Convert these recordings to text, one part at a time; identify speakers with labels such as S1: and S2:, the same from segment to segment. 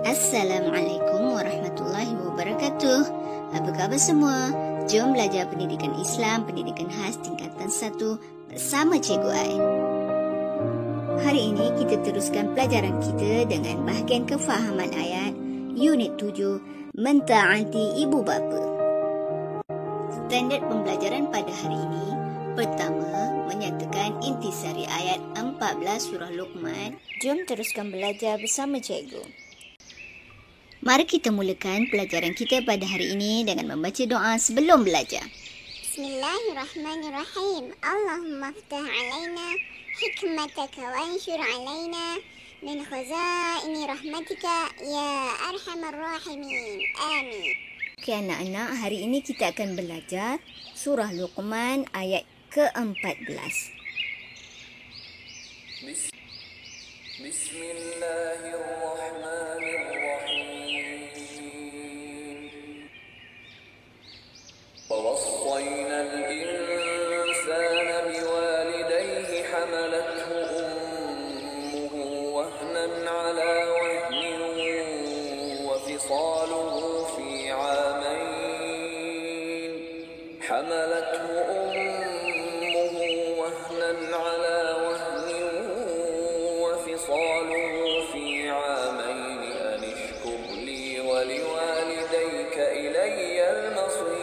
S1: Assalamualaikum warahmatullahi wabarakatuh. Apa khabar semua? Jom belajar pendidikan Islam, pendidikan khas tingkatan 1 bersama Cikgu Ai. Hari ini kita teruskan pelajaran kita dengan bahagian kefahaman ayat Unit 7, Mentaati Ibu Bapa. Standard pembelajaran pada hari ini, pertama, menyatakan intisari ayat 14 surah Luqman. Jom teruskan belajar bersama Cikgu. Mari kita mulakan pelajaran kita pada hari ini dengan membaca doa sebelum belajar.
S2: Bismillahirrahmanirrahim. Allahumma aftah alaina hikmataka wa anshur alaina min khazaini rahmatika ya arhamar rahimin. Amin.
S1: Okey anak-anak, hari ini kita akan belajar surah Luqman ayat ke-14.
S3: Bismillahirrahmanirrahim. ووصينا الإنسان بوالديه حملته أمه وهنا على وهن وفصاله في عامين حملته أمه وهنا على وهن وفصاله في عامين أن اشكر لي ولوالديك إلي المصير.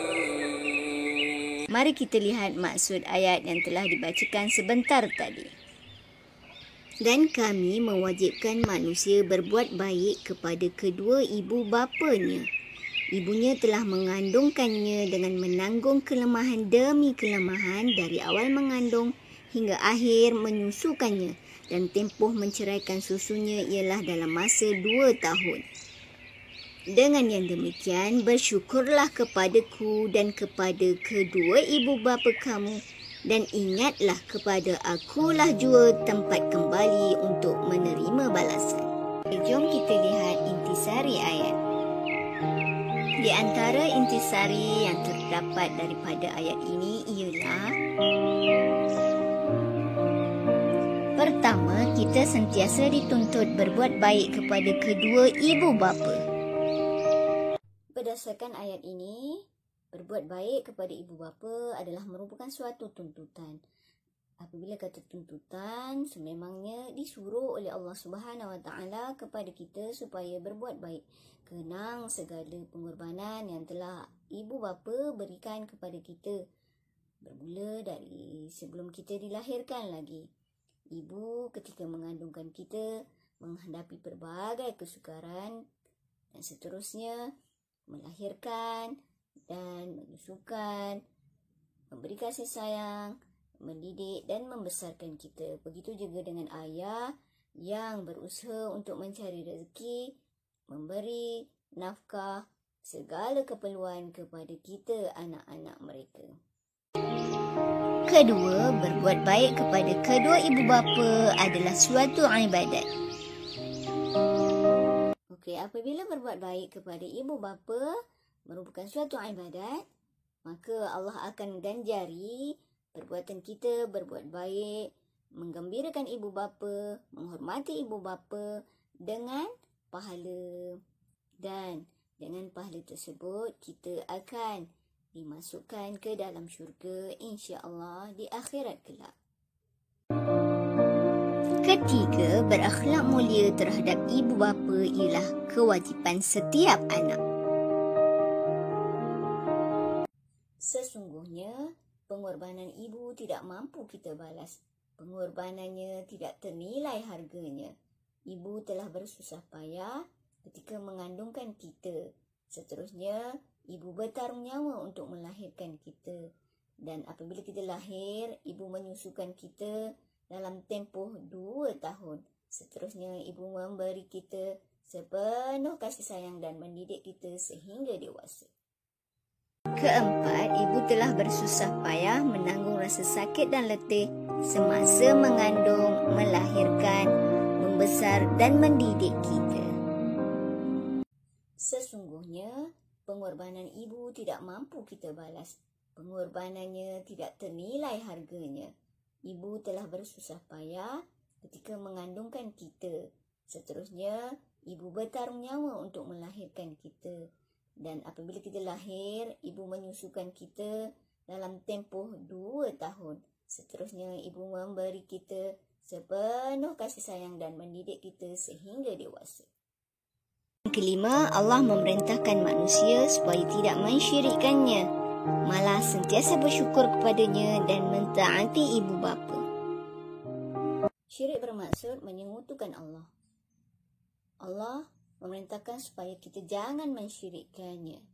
S1: Mari kita lihat maksud ayat yang telah dibacakan sebentar tadi. Dan kami mewajibkan manusia berbuat baik kepada kedua ibu bapanya. Ibunya telah mengandungkannya dengan menanggung kelemahan demi kelemahan dari awal mengandung hingga akhir menyusukannya, dan tempoh menceraikan susunya ialah dalam masa 2 tahun. Dengan yang demikian, bersyukurlah kepadaku dan kepada kedua ibu bapa kamu, dan ingatlah kepada akulah jua tempat kembali untuk menerima balasan. Jom kita lihat intisari ayat. Di antara intisari yang terdapat daripada ayat ini ialah: pertama, kita sentiasa dituntut berbuat baik kepada kedua ibu bapa. Berdasarkan ayat ini, berbuat baik kepada ibu bapa adalah merupakan suatu tuntutan. Apabila kata tuntutan, sememangnya disuruh oleh Allah Subhanahu Wa Taala kepada kita supaya berbuat baik. Kenang segala pengorbanan yang telah ibu bapa berikan kepada kita. Bermula dari sebelum kita dilahirkan lagi. Ibu ketika mengandungkan kita menghadapi pelbagai kesukaran dan seterusnya, melahirkan dan menyusukan, memberi kasih sayang, mendidik dan membesarkan kita. Begitu juga dengan ayah yang berusaha untuk mencari rezeki, memberi nafkah, segala keperluan kepada kita anak-anak mereka. Kedua, berbuat baik kepada kedua ibu bapa adalah suatu ibadat. Apabila berbuat baik kepada ibu bapa merupakan suatu ibadat, maka Allah akan ganjari perbuatan kita berbuat baik, menggembirakan ibu bapa, menghormati ibu bapa dengan pahala. Dan dengan pahala tersebut, kita akan dimasukkan ke dalam syurga insya-Allah di akhirat kelak. Ketiga, berakhlak mulia terhadap ibu bapa ialah kewajipan setiap anak. Sesungguhnya, pengorbanan ibu tidak mampu kita balas. Pengorbanannya tidak ternilai harganya. Ibu telah bersusah payah ketika mengandungkan kita. Seterusnya, ibu bertarung nyawa untuk melahirkan kita. Dan apabila kita lahir, ibu menyusukan kita dalam tempoh 2 tahun. Seterusnya, ibu memberi kita sepenuh kasih sayang dan mendidik kita sehingga dewasa. Keempat, ibu telah bersusah payah menanggung rasa sakit dan letih semasa mengandung, melahirkan, membesar dan mendidik kita. Sesungguhnya, pengorbanan ibu tidak mampu kita balas. Pengorbanannya tidak ternilai harganya. Ibu telah bersusah payah ketika mengandungkan kita. Seterusnya, ibu bertarung nyawa untuk melahirkan kita. Dan apabila kita lahir, ibu menyusukan kita dalam tempoh 2 tahun. Seterusnya, ibu memberi kita sepenuh kasih sayang dan mendidik kita sehingga dewasa. Yang kelima, Allah memerintahkan manusia supaya tidak mensyirikkannya, malah sentiasa bersyukur kepadanya dan mentaati ibu bapa. Syirik bermaksud menyekutukan Allah. Allah memerintahkan supaya kita jangan mensyirikkannya.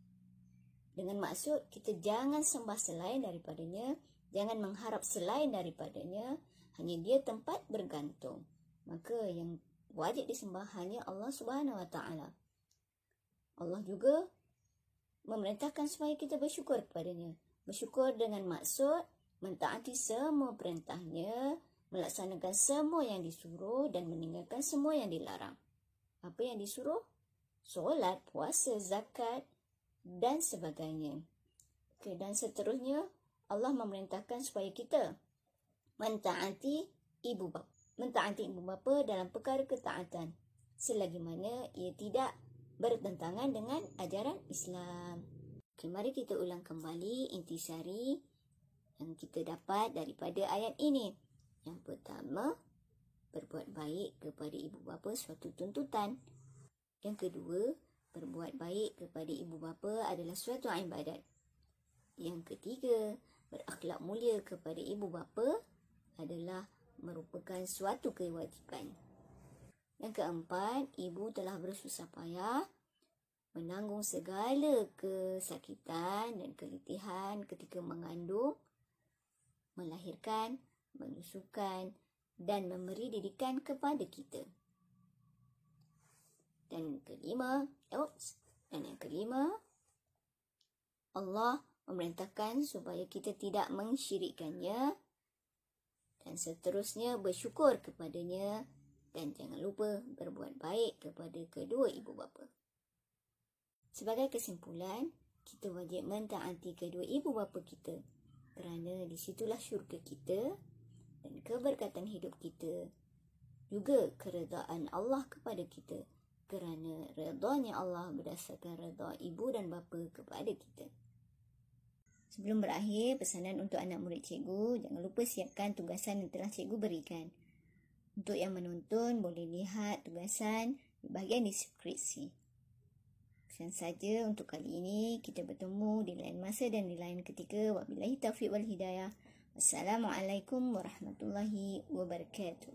S1: Dengan maksud kita jangan sembah selain daripadanya, jangan mengharap selain daripadanya, hanya dia tempat bergantung. Maka yang wajib disembah hanya Allah Subhanahu Wa Taala. Allah juga memerintahkan supaya kita bersyukur kepadanya. Bersyukur dengan maksud mentaati semua perintahnya, melaksanakan semua yang disuruh dan meninggalkan semua yang dilarang. Apa yang disuruh? Solat, puasa, zakat dan sebagainya. Dan seterusnya, Allah memerintahkan supaya kita mentaati ibu bapa. Mentaati ibu bapa dalam perkara ketaatan, selagi mana ia tidak bertentangan dengan ajaran Islam. Okay, mari kita ulang kembali intisari yang kita dapat daripada ayat ini. Yang pertama, berbuat baik kepada ibu bapa suatu tuntutan. Yang kedua, berbuat baik kepada ibu bapa adalah suatu ibadat. Yang ketiga, berakhlak mulia kepada ibu bapa adalah merupakan suatu kewajipan. Yang keempat, ibu telah bersusah payah menanggung segala kesakitan dan keletihan ketika mengandung, melahirkan, menyusukan dan memberi didikan kepada kita. Dan yang kelima, Allah memerintahkan supaya kita tidak mensyirikkannya dan seterusnya bersyukur kepadanya dan jangan lupa berbuat baik kepada kedua ibu bapa. Sebagai kesimpulan, kita wajib mentaati kedua ibu bapa kita kerana di situlah syurga kita dan keberkatan hidup kita. Juga keredaan Allah kepada kita kerana redanya Allah berdasarkan reda ibu dan bapa kepada kita. Sebelum berakhir, pesanan untuk anak murid cikgu, jangan lupa siapkan tugasan yang telah cikgu berikan. Untuk yang menonton, boleh lihat tugasan di bahagian deskripsi. Sekian saja untuk kali ini. Kita bertemu di lain masa dan di lain ketika. Wabillahi taufiq wal hidayah. Wassalamualaikum warahmatullahi wabarakatuh.